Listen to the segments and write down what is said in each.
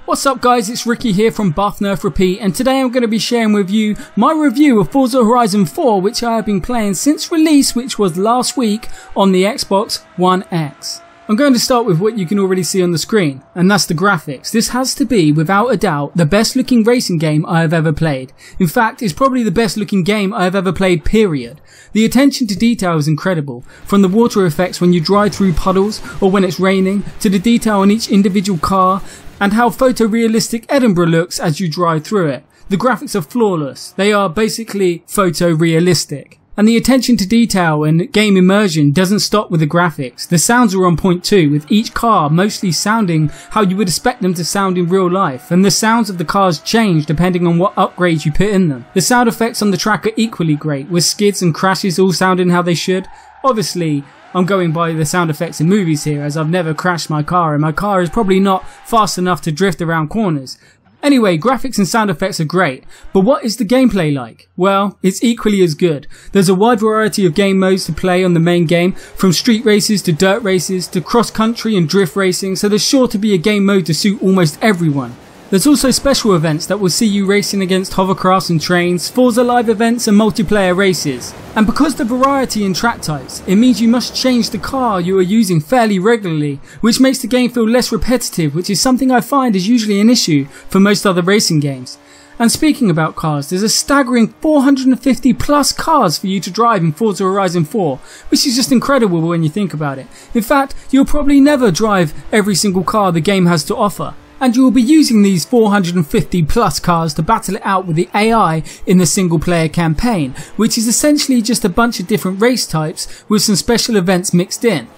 What's up guys, it's Ricky here from Buff Nerf Repeat, and today I'm going to be sharing with you my review of Forza Horizon 4, which I have been playing since release, which was last week on the Xbox One X. I'm going to start with what you can already see on the screen, and that's the graphics. This has to be, without a doubt, the best looking racing game I have ever played. In fact, it's probably the best looking game I have ever played, period. The attention to detail is incredible, from the water effects when you drive through puddles or when it's raining, to the detail on each individual car, and how photorealistic Edinburgh looks as you drive through it. The graphics are flawless. They are basically photorealistic. And the attention to detail and game immersion doesn't stop with the graphics. The sounds are on point too, with each car mostly sounding how you would expect them to sound in real life, and the sounds of the cars change depending on what upgrades you put in them. The sound effects on the track are equally great, with skids and crashes all sounding how they should. Obviously, I'm going by the sound effects in movies here, as I've never crashed my car and my car is probably not fast enough to drift around corners. Anyway, graphics and sound effects are great, but what is the gameplay like? Well, it's equally as good. There's a wide variety of game modes to play on the main game, from street races to dirt races to cross country and drift racing, so there's sure to be a game mode to suit almost everyone. There's also special events that will see you racing against hovercrafts and trains, Forza Live events and multiplayer races. And because the variety in track types, it means you must change the car you are using fairly regularly, which makes the game feel less repetitive, which is something I find is usually an issue for most other racing games. And speaking about cars, there's a staggering 450 plus cars for you to drive in Forza Horizon 4, which is just incredible when you think about it. In fact, you'll probably never drive every single car the game has to offer. And you will be using these 450 plus cars to battle it out with the AI in the single player campaign, which is essentially just a bunch of different race types with some special events mixed in.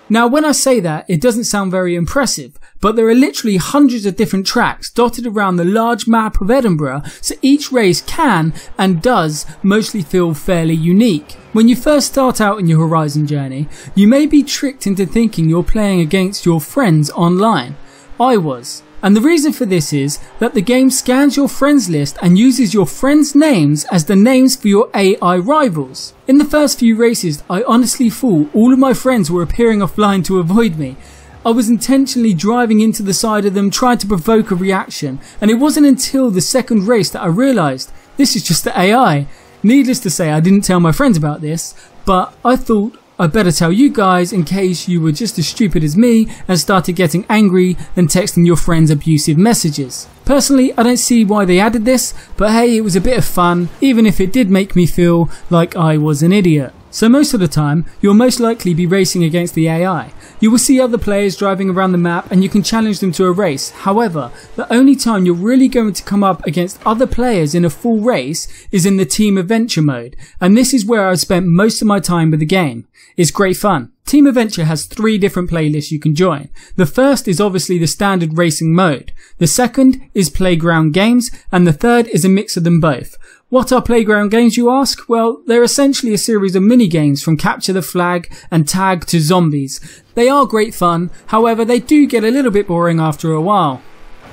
Now when I say that, it doesn't sound very impressive, but there are literally hundreds of different tracks dotted around the large map of Edinburgh, so each race can and does mostly feel fairly unique. When you first start out in your Horizon journey, you may be tricked into thinking you're playing against your friends online. I was. And the reason for this is that the game scans your friends list and uses your friends' names as the names for your AI rivals. In the first few races, I honestly thought all of my friends were appearing offline to avoid me. I was intentionally driving into the side of them, trying to provoke a reaction, and it wasn't until the second race that I realised this is just the AI. Needless to say, I didn't tell my friends about this, but I thought I better tell you guys in case you were just as stupid as me and started getting angry and texting your friends abusive messages. Personally, I don't see why they added this, but hey, it was a bit of fun, even if it did make me feel like I was an idiot. So most of the time, you'll most likely be racing against the AI. You will see other players driving around the map and you can challenge them to a race. However, the only time you're really going to come up against other players in a full race is in the team adventure mode, and this is where I've spent most of my time with the game. It's great fun. Team Adventure has 3 different playlists you can join. The first is obviously the standard racing mode. The second is Playground Games, and the third is a mix of them both. What are Playground Games, you ask? Well, they're essentially a series of mini-games from Capture the Flag and Tag to Zombies. They are great fun, however they do get a little bit boring after a while.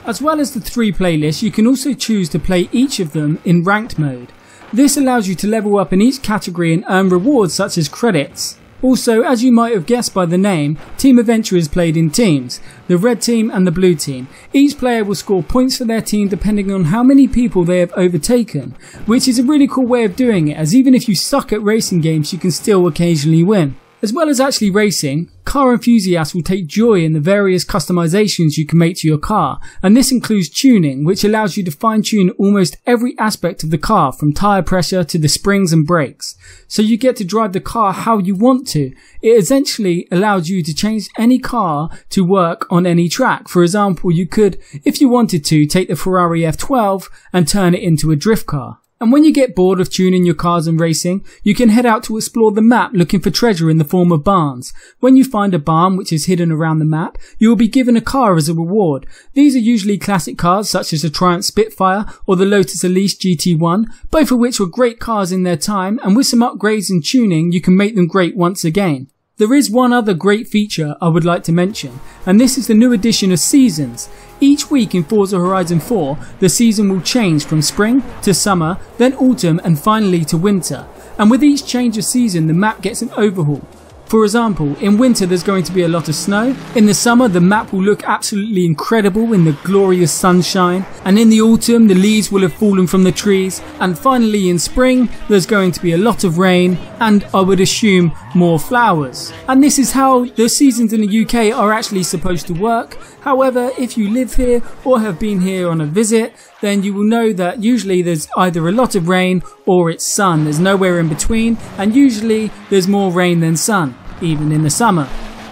As well as the 3 playlists, you can also choose to play each of them in ranked mode. This allows you to level up in each category and earn rewards such as credits. Also, as you might have guessed by the name, Team Adventure is played in teams, the red team and the blue team. Each player will score points for their team depending on how many people they have overtaken, which is a really cool way of doing it, as even if you suck at racing games you can still occasionally win. As well as actually racing, car enthusiasts will take joy in the various customizations you can make to your car, and this includes tuning, which allows you to fine-tune almost every aspect of the car, from tyre pressure to the springs and brakes. So you get to drive the car how you want to. It essentially allows you to change any car to work on any track. For example, you could, if you wanted to, take the Ferrari F12 and turn it into a drift car. And when you get bored of tuning your cars and racing, you can head out to explore the map looking for treasure in the form of barns. When you find a barn which is hidden around the map, you will be given a car as a reward. These are usually classic cars such as the Triumph Spitfire or the Lotus Elise GT1, both of which were great cars in their time, and with some upgrades and tuning you can make them great once again. There is one other great feature I would like to mention, and this is the new addition of seasons. Each week in Forza Horizon 4, the season will change from spring to summer, then autumn and finally to winter. And with each change of season, the map gets an overhaul. For example, in winter there's going to be a lot of snow, in the summer the map will look absolutely incredible in the glorious sunshine, and in the autumn the leaves will have fallen from the trees, and finally in spring there's going to be a lot of rain and I would assume more flowers. And this is how the seasons in the UK are actually supposed to work. However, if you live here or have been here on a visit, then you will know that usually there's either a lot of rain or it's sun. There's nowhere in between, and usually there's more rain than sun, even in the summer.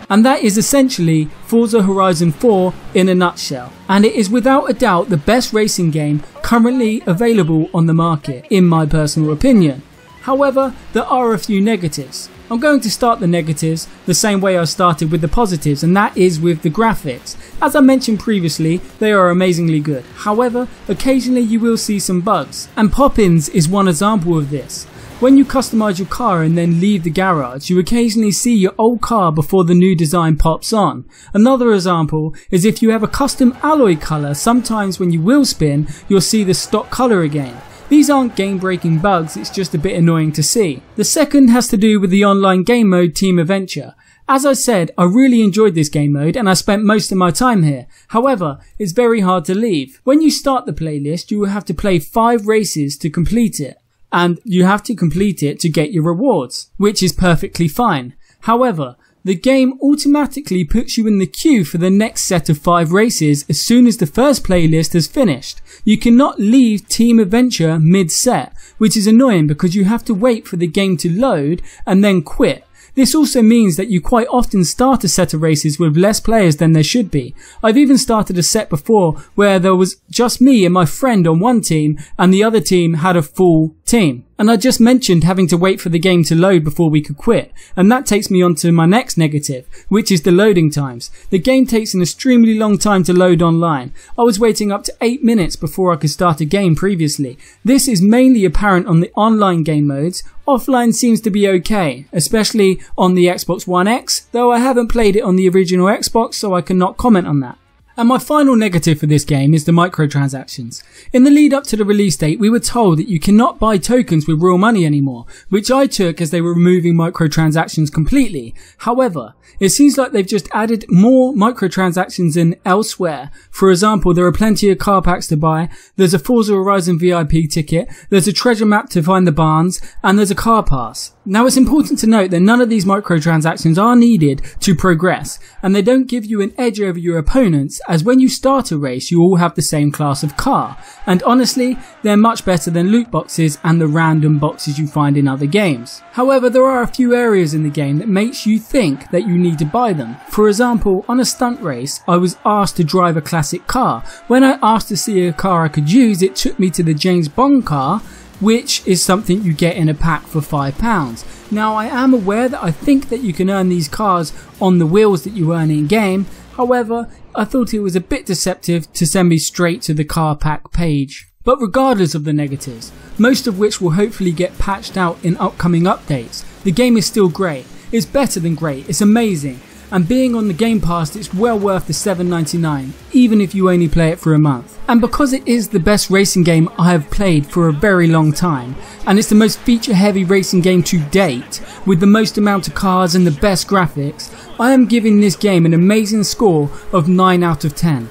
And that is essentially Forza Horizon 4 in a nutshell. And it is without a doubt the best racing game currently available on the market, in my personal opinion. However, there are a few negatives. I'm going to start the negatives the same way I started with the positives, and that is with the graphics. As I mentioned previously, they are amazingly good. However, occasionally you will see some bugs, and pop-ins is one example of this. When you customise your car and then leave the garage, you occasionally see your old car before the new design pops on. Another example is if you have a custom alloy colour, sometimes when you wheel spin, you'll see the stock colour again. These aren't game breaking bugs, it's just a bit annoying to see. The second has to do with the online game mode Team Adventure. As I said, I really enjoyed this game mode and I spent most of my time here. However, it's very hard to leave. When you start the playlist, you will have to play 5 races to complete it. And you have to complete it to get your rewards, which is perfectly fine. However, the game automatically puts you in the queue for the next set of 5 races as soon as the first playlist has finished. You cannot leave Team Adventure mid-set, which is annoying because you have to wait for the game to load and then quit. This also means that you quite often start a set of races with less players than there should be. I've even started a set before where there was just me and my friend on one team and the other team had a full team. And I just mentioned having to wait for the game to load before we could quit. And that takes me on to my next negative, which is the loading times. The game takes an extremely long time to load online. I was waiting up to 8 minutes before I could start a game previously. This is mainly apparent on the online game modes. Offline seems to be okay, especially on the Xbox One X, though I haven't played it on the original Xbox, so I cannot comment on that. And my final negative for this game is the microtransactions. In the lead up to the release date, we were told that you cannot buy tokens with real money anymore, which I took as they were removing microtransactions completely. However, it seems like they've just added more microtransactions in elsewhere. For example, there are plenty of car packs to buy, there's a Forza Horizon VIP ticket, there's a treasure map to find the barns, and there's a car pass. Now it's important to note that none of these microtransactions are needed to progress, and they don't give you an edge over your opponents, as when you start a race you all have the same class of car, and honestly they're much better than loot boxes and the random boxes you find in other games. However, there are a few areas in the game that makes you think that you need to buy them. For example, on a stunt race I was asked to drive a classic car. When I asked to see a car I could use, it took me to the James Bond car, which is something you get in a pack for £5. Now I am aware that I think that you can earn these cars on the wheels that you earn in game. However, I thought it was a bit deceptive to send me straight to the car pack page. But regardless of the negatives, most of which will hopefully get patched out in upcoming updates, the game is still great. It's better than great, it's amazing. And being on the Game Pass, it's well worth the $7.99, even if you only play it for a month. And because it is the best racing game I have played for a very long time, and it's the most feature heavy racing game to date, with the most amount of cars and the best graphics, I am giving this game an amazing score of 9 out of 10.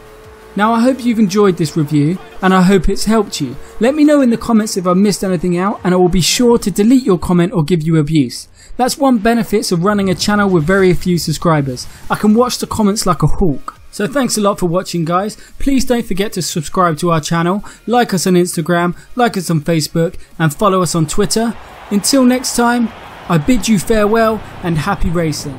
Now I hope you've enjoyed this review, and I hope it's helped you. Let me know in the comments if I missed anything out, and I will be sure to delete your comment or give you abuse. That's one benefit of running a channel with very few subscribers. I can watch the comments like a hawk. So thanks a lot for watching, guys. Please don't forget to subscribe to our channel, like us on Instagram, like us on Facebook, and follow us on Twitter. Until next time, I bid you farewell and happy racing.